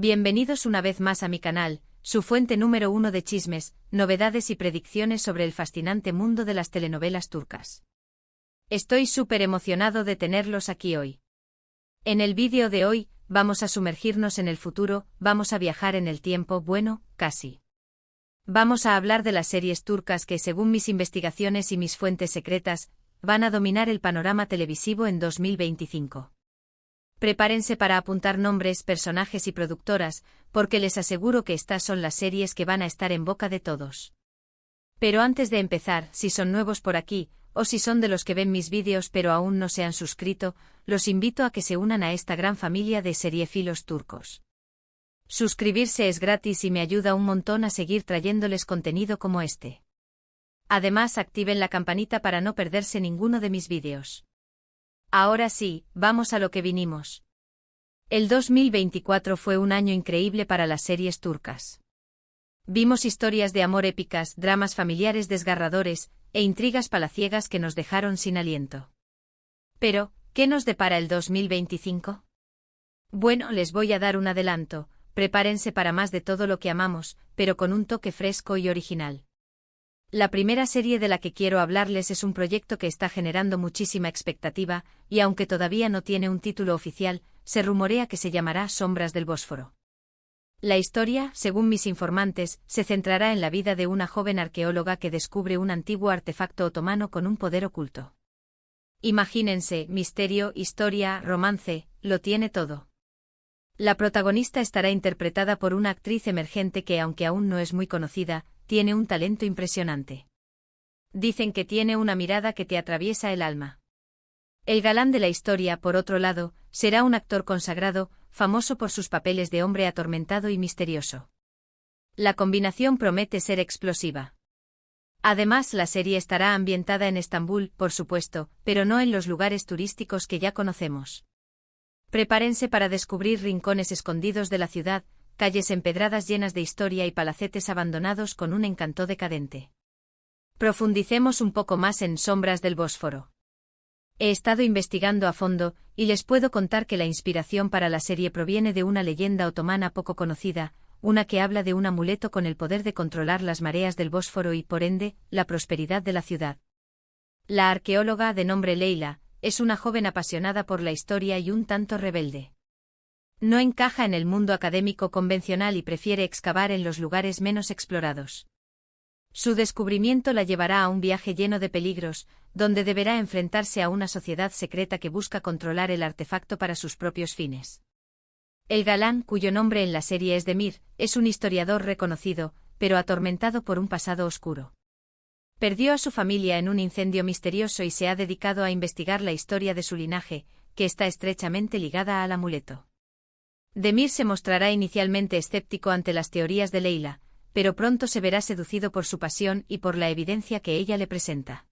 Bienvenidos una vez más a mi canal, su fuente número 1 de chismes, novedades y predicciones sobre el fascinante mundo de las telenovelas turcas. Estoy súper emocionado de tenerlos aquí hoy. En el vídeo de hoy, vamos a sumergirnos en el futuro, vamos a viajar en el tiempo, bueno, casi. Vamos a hablar de las series turcas que, según mis investigaciones y mis fuentes secretas, van a dominar el panorama televisivo en 2025. Prepárense para apuntar nombres, personajes y productoras, porque les aseguro que estas son las series que van a estar en boca de todos. Pero antes de empezar, si son nuevos por aquí, o si son de los que ven mis vídeos pero aún no se han suscrito, los invito a que se unan a esta gran familia de seriefilos turcos. Suscribirse es gratis y me ayuda un montón a seguir trayéndoles contenido como este. Además, activen la campanita para no perderse ninguno de mis vídeos. Ahora sí, vamos a lo que vinimos. El 2024 fue un año increíble para las series turcas. Vimos historias de amor épicas, dramas familiares desgarradores, e intrigas palaciegas que nos dejaron sin aliento. Pero, ¿qué nos depara el 2025? Bueno, les voy a dar un adelanto, prepárense para más de todo lo que amamos, pero con un toque fresco y original. La primera serie de la que quiero hablarles es un proyecto que está generando muchísima expectativa, y aunque todavía no tiene un título oficial, se rumorea que se llamará Sombras del Bósforo. La historia, según mis informantes, se centrará en la vida de una joven arqueóloga que descubre un antiguo artefacto otomano con un poder oculto. Imagínense, misterio, historia, romance, lo tiene todo. La protagonista estará interpretada por una actriz emergente que, aunque aún no es muy conocida, tiene un talento impresionante. Dicen que tiene una mirada que te atraviesa el alma. El galán de la historia, por otro lado, será un actor consagrado, famoso por sus papeles de hombre atormentado y misterioso. La combinación promete ser explosiva. Además, la serie estará ambientada en Estambul, por supuesto, pero no en los lugares turísticos que ya conocemos. Prepárense para descubrir rincones escondidos de la ciudad, calles empedradas llenas de historia y palacetes abandonados con un encanto decadente. Profundicemos un poco más en Sombras del Bósforo. He estado investigando a fondo, y les puedo contar que la inspiración para la serie proviene de una leyenda otomana poco conocida, una que habla de un amuleto con el poder de controlar las mareas del Bósforo y, por ende, la prosperidad de la ciudad. La arqueóloga, de nombre Leyla, es una joven apasionada por la historia y un tanto rebelde. No encaja en el mundo académico convencional y prefiere excavar en los lugares menos explorados. Su descubrimiento la llevará a un viaje lleno de peligros, donde deberá enfrentarse a una sociedad secreta que busca controlar el artefacto para sus propios fines. El galán, cuyo nombre en la serie es Demir, es un historiador reconocido, pero atormentado por un pasado oscuro. Perdió a su familia en un incendio misterioso y se ha dedicado a investigar la historia de su linaje, que está estrechamente ligada al amuleto. Demir se mostrará inicialmente escéptico ante las teorías de Leyla, pero pronto se verá seducido por su pasión y por la evidencia que ella le presenta.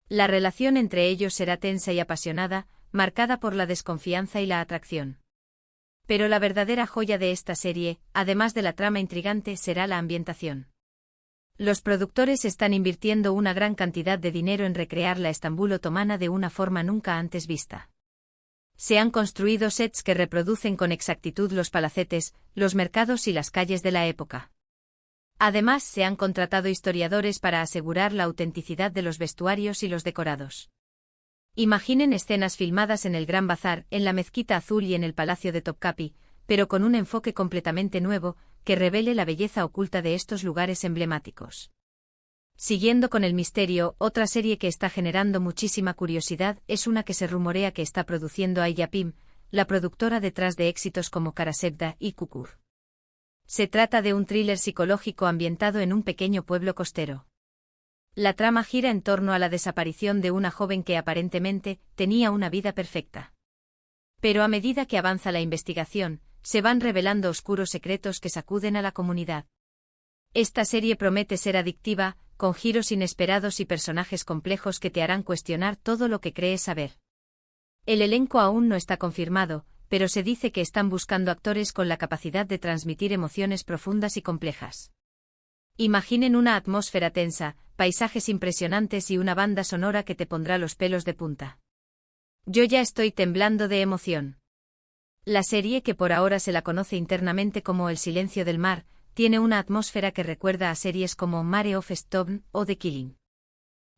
La relación entre ellos será tensa y apasionada, marcada por la desconfianza y la atracción. Pero la verdadera joya de esta serie, además de la trama intrigante, será la ambientación. Los productores están invirtiendo una gran cantidad de dinero en recrear la Estambul otomana de una forma nunca antes vista. Se han construido sets que reproducen con exactitud los palacetes, los mercados y las calles de la época. Además, se han contratado historiadores para asegurar la autenticidad de los vestuarios y los decorados. Imaginen escenas filmadas en el Gran Bazar, en la Mezquita Azul y en el Palacio de Topkapi, pero con un enfoque completamente nuevo, que revele la belleza oculta de estos lugares emblemáticos. Siguiendo con el misterio, otra serie que está generando muchísima curiosidad es una que se rumorea que está produciendo Ayapim, la productora detrás de éxitos como Karasevda y Kukur. Se trata de un thriller psicológico ambientado en un pequeño pueblo costero. La trama gira en torno a la desaparición de una joven que aparentemente tenía una vida perfecta. Pero a medida que avanza la investigación, se van revelando oscuros secretos que sacuden a la comunidad. Esta serie promete ser adictiva, con giros inesperados y personajes complejos que te harán cuestionar todo lo que crees saber. El elenco aún no está confirmado, pero se dice que están buscando actores con la capacidad de transmitir emociones profundas y complejas. Imaginen una atmósfera tensa, paisajes impresionantes y una banda sonora que te pondrá los pelos de punta. Yo ya estoy temblando de emoción. La serie, que por ahora se la conoce internamente como El silencio del mar, tiene una atmósfera que recuerda a series como Mare of Easttown o The Killing.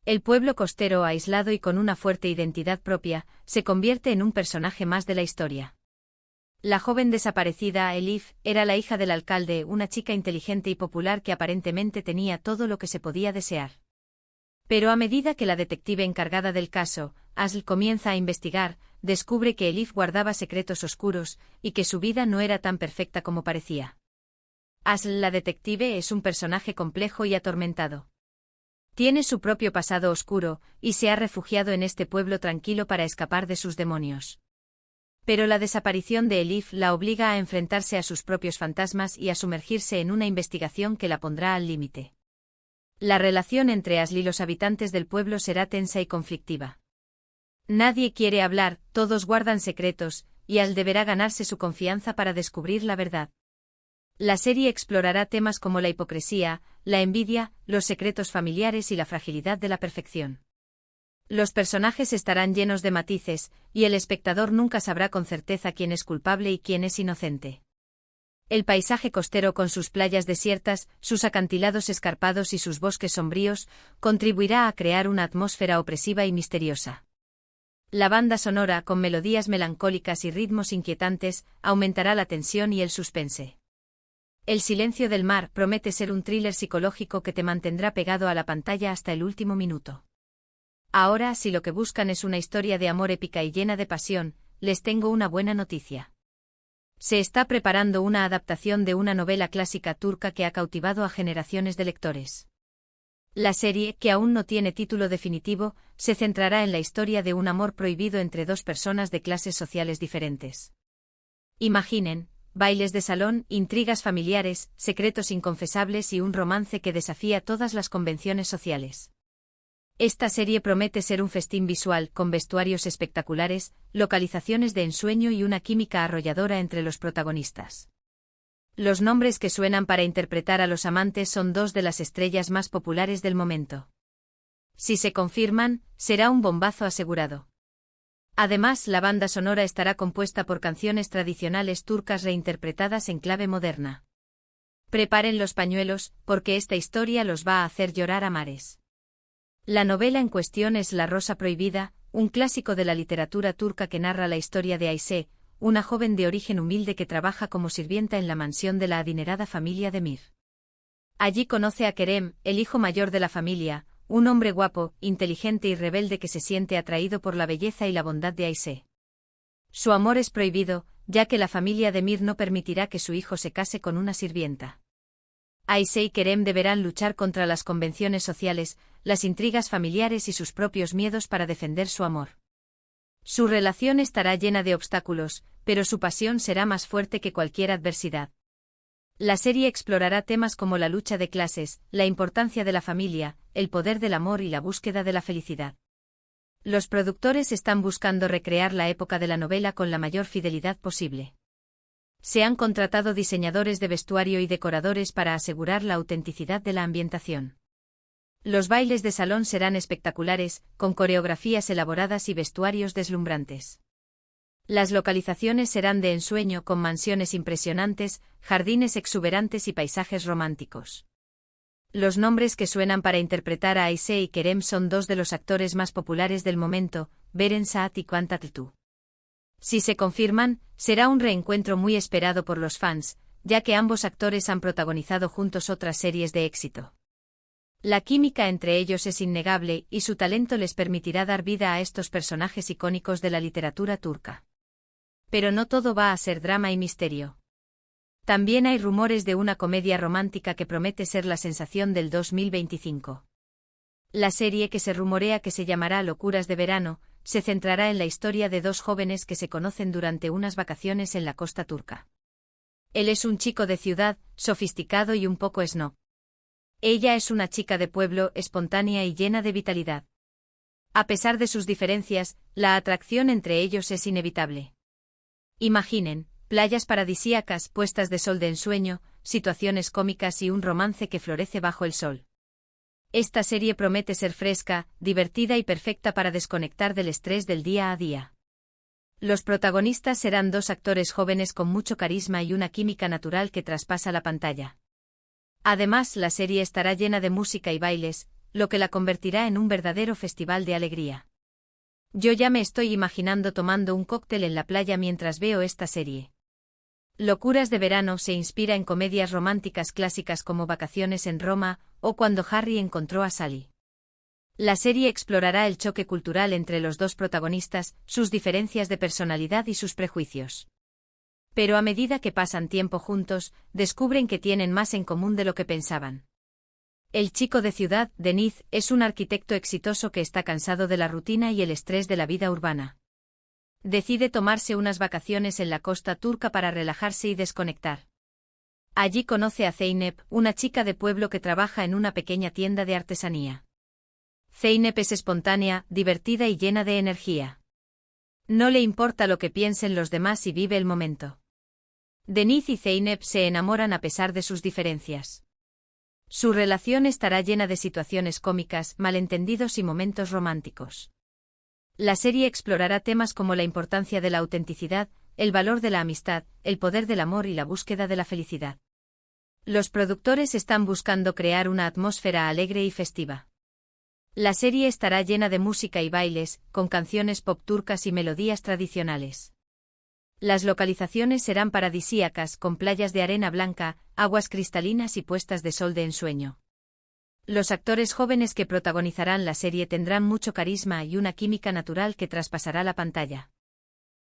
El pueblo costero, aislado y con una fuerte identidad propia, se convierte en un personaje más de la historia. La joven desaparecida, Elif, era la hija del alcalde, una chica inteligente y popular que aparentemente tenía todo lo que se podía desear. Pero a medida que la detective encargada del caso, Asl, comienza a investigar, descubre que Elif guardaba secretos oscuros, y que su vida no era tan perfecta como parecía. Asl, la detective, es un personaje complejo y atormentado. Tiene su propio pasado oscuro, y se ha refugiado en este pueblo tranquilo para escapar de sus demonios. Pero la desaparición de Elif la obliga a enfrentarse a sus propios fantasmas y a sumergirse en una investigación que la pondrá al límite. La relación entre Asl y los habitantes del pueblo será tensa y conflictiva. Nadie quiere hablar, todos guardan secretos, y Asl deberá ganarse su confianza para descubrir la verdad. La serie explorará temas como la hipocresía, la envidia, los secretos familiares y la fragilidad de la perfección. Los personajes estarán llenos de matices, y el espectador nunca sabrá con certeza quién es culpable y quién es inocente. El paisaje costero, con sus playas desiertas, sus acantilados escarpados y sus bosques sombríos, contribuirá a crear una atmósfera opresiva y misteriosa. La banda sonora, con melodías melancólicas y ritmos inquietantes, aumentará la tensión y el suspense. El silencio del mar promete ser un thriller psicológico que te mantendrá pegado a la pantalla hasta el último minuto. Ahora, si lo que buscan es una historia de amor épica y llena de pasión, les tengo una buena noticia. Se está preparando una adaptación de una novela clásica turca que ha cautivado a generaciones de lectores. La serie, que aún no tiene título definitivo, se centrará en la historia de un amor prohibido entre dos personas de clases sociales diferentes. Imaginen, bailes de salón, intrigas familiares, secretos inconfesables y un romance que desafía todas las convenciones sociales. Esta serie promete ser un festín visual, con vestuarios espectaculares, localizaciones de ensueño y una química arrolladora entre los protagonistas. Los nombres que suenan para interpretar a los amantes son dos de las estrellas más populares del momento. Si se confirman, será un bombazo asegurado. Además, la banda sonora estará compuesta por canciones tradicionales turcas reinterpretadas en clave moderna. Preparen los pañuelos, porque esta historia los va a hacer llorar a mares. La novela en cuestión es La Rosa Prohibida, un clásico de la literatura turca que narra la historia de Ayşe, una joven de origen humilde que trabaja como sirvienta en la mansión de la adinerada familia de Mir. Allí conoce a Kerem, el hijo mayor de la familia, un hombre guapo, inteligente y rebelde que se siente atraído por la belleza y la bondad de Ayşe. Su amor es prohibido, ya que la familia de Mir no permitirá que su hijo se case con una sirvienta. Ayşe y Kerem deberán luchar contra las convenciones sociales, las intrigas familiares y sus propios miedos para defender su amor. Su relación estará llena de obstáculos, pero su pasión será más fuerte que cualquier adversidad. La serie explorará temas como la lucha de clases, la importancia de la familia, el poder del amor y la búsqueda de la felicidad. Los productores están buscando recrear la época de la novela con la mayor fidelidad posible. Se han contratado diseñadores de vestuario y decoradores para asegurar la autenticidad de la ambientación. Los bailes de salón serán espectaculares, con coreografías elaboradas y vestuarios deslumbrantes. Las localizaciones serán de ensueño, con mansiones impresionantes, jardines exuberantes y paisajes románticos. Los nombres que suenan para interpretar a Ayşe y Kerem son dos de los actores más populares del momento, Beren Saat y Kaan Tatlıtuğ. Si se confirman, será un reencuentro muy esperado por los fans, ya que ambos actores han protagonizado juntos otras series de éxito. La química entre ellos es innegable y su talento les permitirá dar vida a estos personajes icónicos de la literatura turca. Pero no todo va a ser drama y misterio. También hay rumores de una comedia romántica que promete ser la sensación del 2025. La serie, que se rumorea que se llamará Locuras de Verano, se centrará en la historia de dos jóvenes que se conocen durante unas vacaciones en la costa turca. Él es un chico de ciudad, sofisticado y un poco snob. Ella es una chica de pueblo, espontánea y llena de vitalidad. A pesar de sus diferencias, la atracción entre ellos es inevitable. Imaginen, playas paradisíacas, puestas de sol de ensueño, situaciones cómicas y un romance que florece bajo el sol. Esta serie promete ser fresca, divertida y perfecta para desconectar del estrés del día a día. Los protagonistas serán dos actores jóvenes con mucho carisma y una química natural que traspasa la pantalla. Además, la serie estará llena de música y bailes, lo que la convertirá en un verdadero festival de alegría. Yo ya me estoy imaginando tomando un cóctel en la playa mientras veo esta serie. Locuras de verano se inspira en comedias románticas clásicas como Vacaciones en Roma o Cuando Harry encontró a Sally. La serie explorará el choque cultural entre los dos protagonistas, sus diferencias de personalidad y sus prejuicios. Pero a medida que pasan tiempo juntos, descubren que tienen más en común de lo que pensaban. El chico de ciudad, Denis, es un arquitecto exitoso que está cansado de la rutina y el estrés de la vida urbana. Decide tomarse unas vacaciones en la costa turca para relajarse y desconectar. Allí conoce a Zeynep, una chica de pueblo que trabaja en una pequeña tienda de artesanía. Zeynep es espontánea, divertida y llena de energía. No le importa lo que piensen los demás y vive el momento. Denis y Zeynep se enamoran a pesar de sus diferencias. Su relación estará llena de situaciones cómicas, malentendidos y momentos románticos. La serie explorará temas como la importancia de la autenticidad, el valor de la amistad, el poder del amor y la búsqueda de la felicidad. Los productores están buscando crear una atmósfera alegre y festiva. La serie estará llena de música y bailes, con canciones pop turcas y melodías tradicionales. Las localizaciones serán paradisíacas, con playas de arena blanca, aguas cristalinas y puestas de sol de ensueño. Los actores jóvenes que protagonizarán la serie tendrán mucho carisma y una química natural que traspasará la pantalla.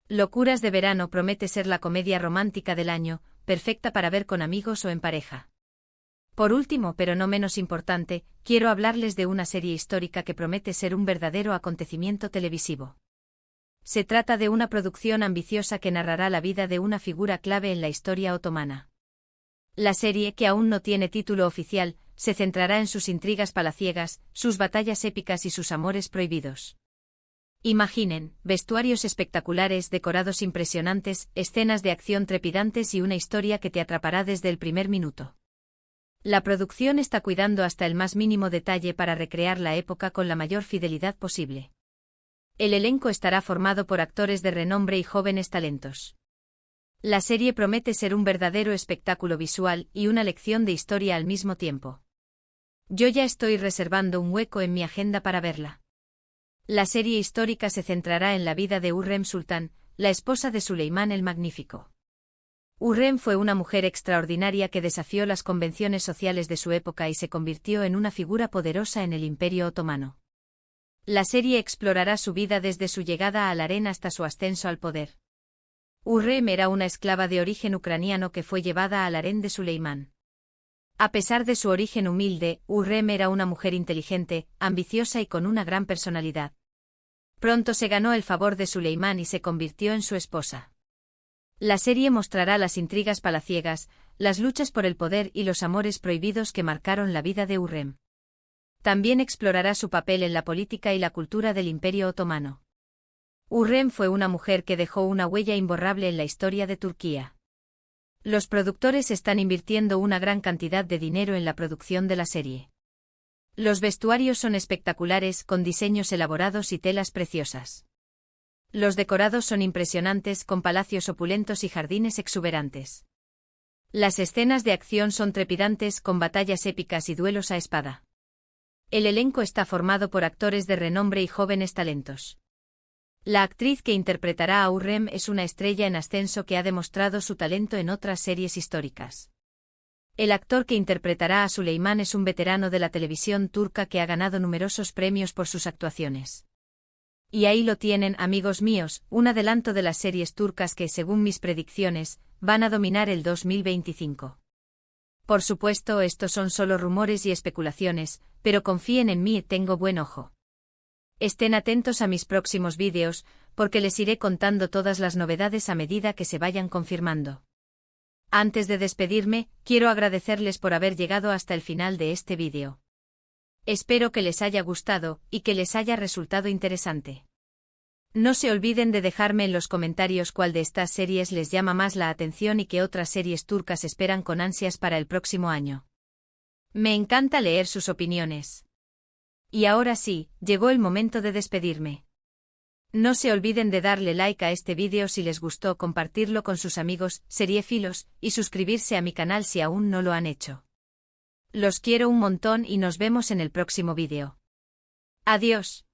Locuras de verano promete ser la comedia romántica del año, perfecta para ver con amigos o en pareja. Por último, pero no menos importante, quiero hablarles de una serie histórica que promete ser un verdadero acontecimiento televisivo. Se trata de una producción ambiciosa que narrará la vida de una figura clave en la historia otomana. La serie, que aún no tiene título oficial, se centrará en sus intrigas palaciegas, sus batallas épicas y sus amores prohibidos. Imaginen, vestuarios espectaculares, decorados impresionantes, escenas de acción trepidantes y una historia que te atrapará desde el primer minuto. La producción está cuidando hasta el más mínimo detalle para recrear la época con la mayor fidelidad posible. El elenco estará formado por actores de renombre y jóvenes talentos. La serie promete ser un verdadero espectáculo visual y una lección de historia al mismo tiempo. Yo ya estoy reservando un hueco en mi agenda para verla. La serie histórica se centrará en la vida de Hürrem Sultan, la esposa de Suleimán el Magnífico. Hürrem fue una mujer extraordinaria que desafió las convenciones sociales de su época y se convirtió en una figura poderosa en el Imperio Otomano. La serie explorará su vida desde su llegada al harén hasta su ascenso al poder. Hürrem era una esclava de origen ucraniano que fue llevada al harén de Suleimán. A pesar de su origen humilde, Hürrem era una mujer inteligente, ambiciosa y con una gran personalidad. Pronto se ganó el favor de Suleimán y se convirtió en su esposa. La serie mostrará las intrigas palaciegas, las luchas por el poder y los amores prohibidos que marcaron la vida de Hürrem. También explorará su papel en la política y la cultura del Imperio Otomano. Hürrem fue una mujer que dejó una huella imborrable en la historia de Turquía. Los productores están invirtiendo una gran cantidad de dinero en la producción de la serie. Los vestuarios son espectaculares, con diseños elaborados y telas preciosas. Los decorados son impresionantes, con palacios opulentos y jardines exuberantes. Las escenas de acción son trepidantes, con batallas épicas y duelos a espada. El elenco está formado por actores de renombre y jóvenes talentos. La actriz que interpretará a Hürrem es una estrella en ascenso que ha demostrado su talento en otras series históricas. El actor que interpretará a Suleimán es un veterano de la televisión turca que ha ganado numerosos premios por sus actuaciones. Y ahí lo tienen, amigos míos, un adelanto de las series turcas que, según mis predicciones, van a dominar el 2025. Por supuesto, estos son solo rumores y especulaciones, pero confíen en mí, tengo buen ojo. Estén atentos a mis próximos vídeos, porque les iré contando todas las novedades a medida que se vayan confirmando. Antes de despedirme, quiero agradecerles por haber llegado hasta el final de este vídeo. Espero que les haya gustado y que les haya resultado interesante. No se olviden de dejarme en los comentarios cuál de estas series les llama más la atención y qué otras series turcas esperan con ansias para el próximo año. Me encanta leer sus opiniones. Y ahora sí, llegó el momento de despedirme. No se olviden de darle like a este vídeo si les gustó, compartirlo con sus amigos, seriéfilos, y suscribirse a mi canal si aún no lo han hecho. Los quiero un montón y nos vemos en el próximo vídeo. Adiós.